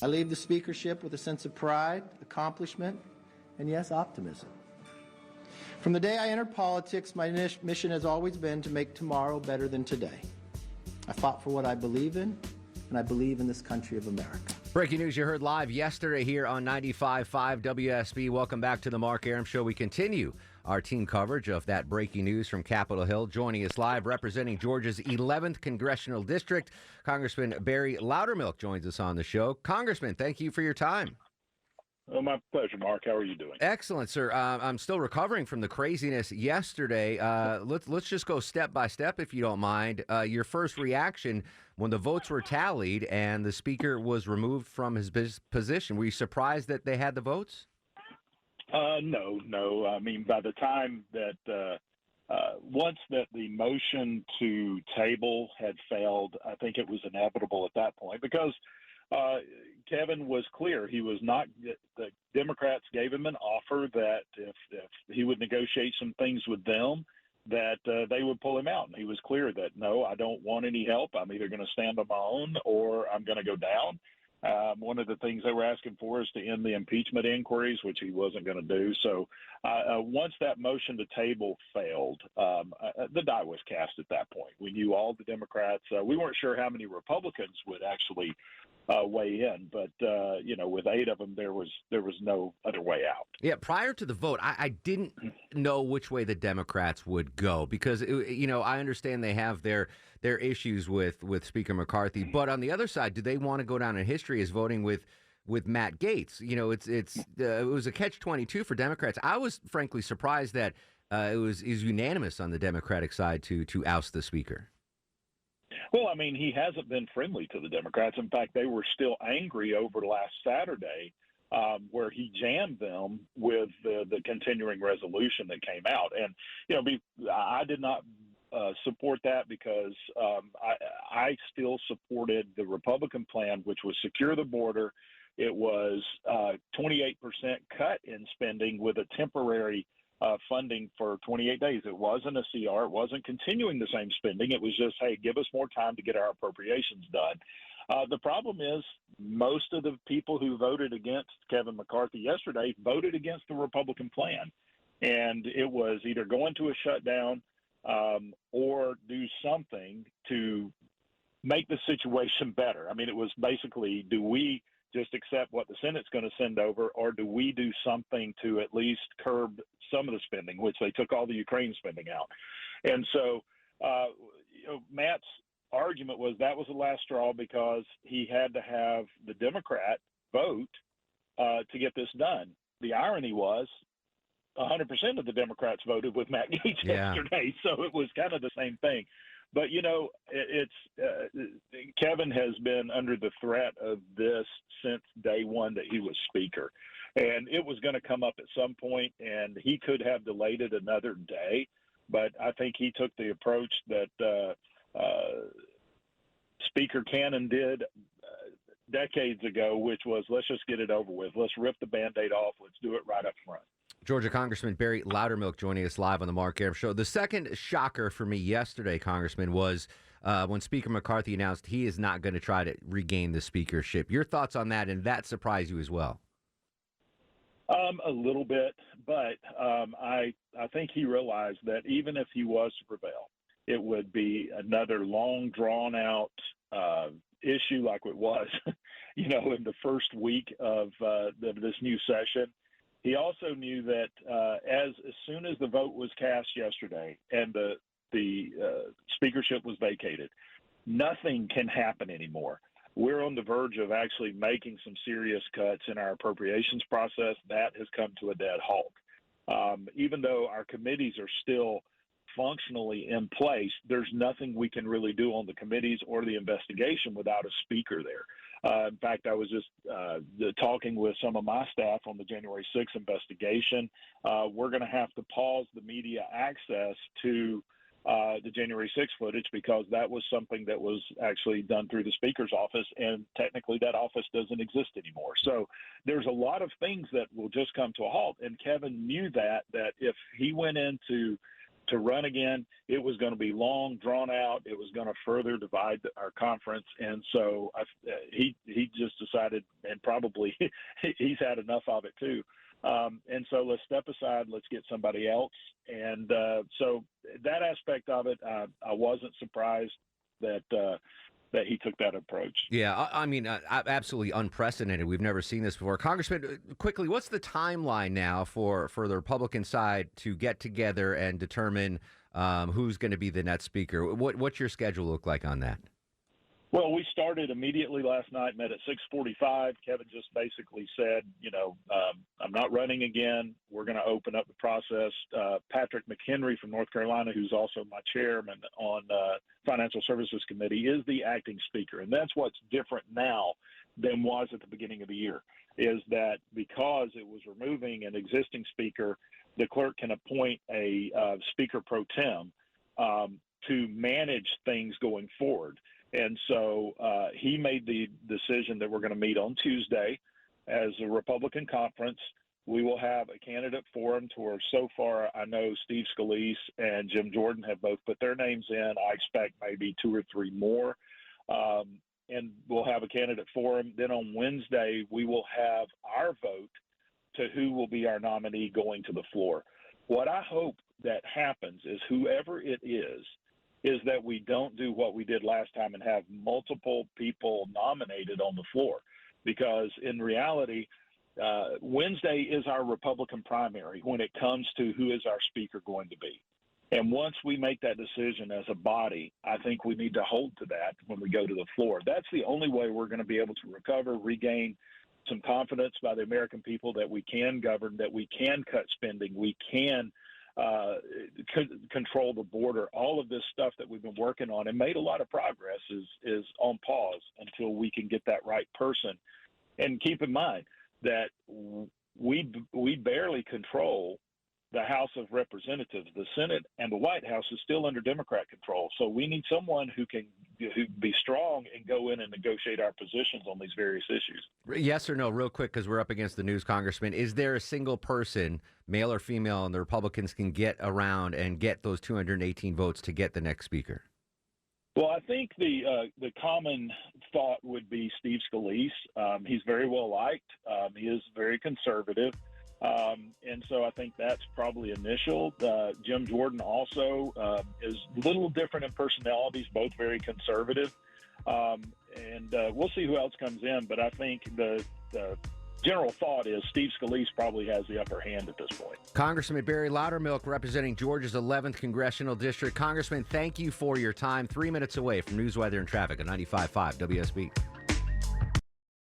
I leave the speakership with a sense of pride, accomplishment, and yes, optimism. From the day I entered politics, my mission has always been to make tomorrow better than today. I fought for what I believe in, and I believe in this country of America. Breaking news you heard live yesterday here on 95.5 WSB. Welcome back to the Mark Arum Show. We continue our team coverage of that breaking news from Capitol Hill. Joining us live, representing Georgia's 11th Congressional District, Congressman Barry Loudermilk joins us on the show. Congressman, thank you for your time. Oh, my pleasure, Mark. How are you doing? Excellent, sir. I'm still recovering from the craziness yesterday. Let's just go step by step, if you don't mind. Your first reaction when the votes were tallied and the speaker was removed from his position. Were you surprised that they had the votes? No. I mean, by the time that once that the motion to table had failed, I think it was inevitable at that point because Kevin was clear. He was not. The Democrats gave him an offer that if he would negotiate some things with them, that they would pull him out. And he was clear that, no, I don't want any help. I'm either going to stand on my own or I'm going to go down. One of the things they were asking for is to end the impeachment inquiries, which he wasn't going to do. So once that motion to table failed, the die was cast at that point. We knew all the Democrats. We weren't sure how many Republicans would actually weigh in, but with 8 of them, there was no other way out. Yeah, prior to the vote, I didn't know which way the Democrats would go because I understand they have their issues with Speaker McCarthy, but on the other side, do they want to go down in history as voting with Matt Gaetz? It was a catch-22 for Democrats. I was frankly surprised that it was unanimous on the Democratic side to oust the speaker. Well, I mean, he hasn't been friendly to the Democrats. In fact, they were still angry over last Saturday where he jammed them with the continuing resolution that came out. And, I did not support that because I still supported the Republican plan, which was secure the border. It was 28% cut in spending with a temporary funding for 28 days. It wasn't a CR. It wasn't continuing the same spending. It was just, hey, give us more time to get our appropriations done. The problem is most of the people who voted against Kevin McCarthy yesterday voted against the Republican plan. And it was either go into a shutdown or do something to make the situation better. I mean, it was basically, do we just accept what the Senate's going to send over, or do we do something to at least curb some of the spending, which they took all the Ukraine spending out. And so Matt's argument was that was the last straw because he had to have the Democrat vote to get this done. The irony was 100% of the Democrats voted with Matt Gaetz yesterday, so it was kind of the same thing. But, Kevin has been under the threat of this since day one that he was Speaker. And it was going to come up at some point, and he could have delayed it another day. But I think he took the approach that Speaker Cannon did decades ago, which was let's just get it over with. Let's rip the Band-Aid off. Let's do it right up front. Georgia Congressman Barry Loudermilk joining us live on the Mark Arum Show. The second shocker for me yesterday, Congressman, was when Speaker McCarthy announced he is not going to try to regain the speakership. Your thoughts on that, and that surprised you as well? A little bit, but I think he realized that even if he was to prevail, it would be another long, drawn-out issue like it was, in the first week of this new session. He also knew that as soon as the vote was cast yesterday and the speakership was vacated, nothing can happen anymore. We're on the verge of actually making some serious cuts in our appropriations process. That has come to a dead halt. Even though our committees are still functionally in place, there's nothing we can really do on the committees or the investigation without a speaker there. In fact, I was just talking with some of my staff on the January 6th investigation. We're going to have to pause the media access to the January 6th footage because that was something that was actually done through the Speaker's office, and technically that office doesn't exist anymore. So there's a lot of things that will just come to a halt, and Kevin knew that if he went into to run again, it was going to be long, drawn out. It was going to further divide our conference. And so he just decided, and probably he's had enough of it too. And so let's step aside. Let's get somebody else. And so that aspect of it, I wasn't surprised that he took that approach. Yeah, I mean, absolutely unprecedented. We've never seen this before. Congressman, quickly, what's the timeline now for the Republican side to get together and determine who's going to be the next speaker? What's your schedule look like on that? Well, we started immediately last night, met at 6:45. Kevin just basically said, I'm not running again. We're going to open up the process. Patrick McHenry from North Carolina, who's also my chairman on Financial Services Committee, is the acting speaker. And that's what's different now than was at the beginning of the year, is that because it was removing an existing speaker, the clerk can appoint a speaker pro tem to manage things going forward. And so he made the decision that we're going to meet on Tuesday as a Republican conference. We will have a candidate forum to where so far I know Steve Scalise and Jim Jordan have both put their names in. I expect maybe 2 or 3 more. And we'll have a candidate forum. Then on Wednesday, we will have our vote to who will be our nominee going to the floor. What I hope that happens is whoever it is that we don't do what we did last time and have multiple people nominated on the floor. Because in reality, Wednesday is our Republican primary when it comes to who is our speaker going to be. And once we make that decision as a body, I think we need to hold to that when we go to the floor. That's the only way we're going to be able to recover, regain some confidence by the American people that we can govern, that we can cut spending, we can control the border. All of this stuff that we've been working on and made a lot of progress is on pause until we can get that right person. And keep in mind that we barely control the House of Representatives. The Senate and the White House is still under Democrat control. So we need someone who be strong and go in and negotiate our positions on these various issues. Yes or no, real quick, because we're up against the news, Congressman. Is there a single person, male or female, and the Republicans can get around and get those 218 votes to get the next speaker? Well, I think the common thought would be Steve Scalise. He's very well liked. He is very conservative. And so I think that's probably initial. Jim Jordan also is a little different in personalities, both very conservative. And we'll see who else comes in. But I think the general thought is Steve Scalise probably has the upper hand at this point. Congressman Barry Loudermilk, representing Georgia's 11th Congressional District. Congressman, thank you for your time. 3 minutes away from news, weather, and traffic on 95.5 WSB.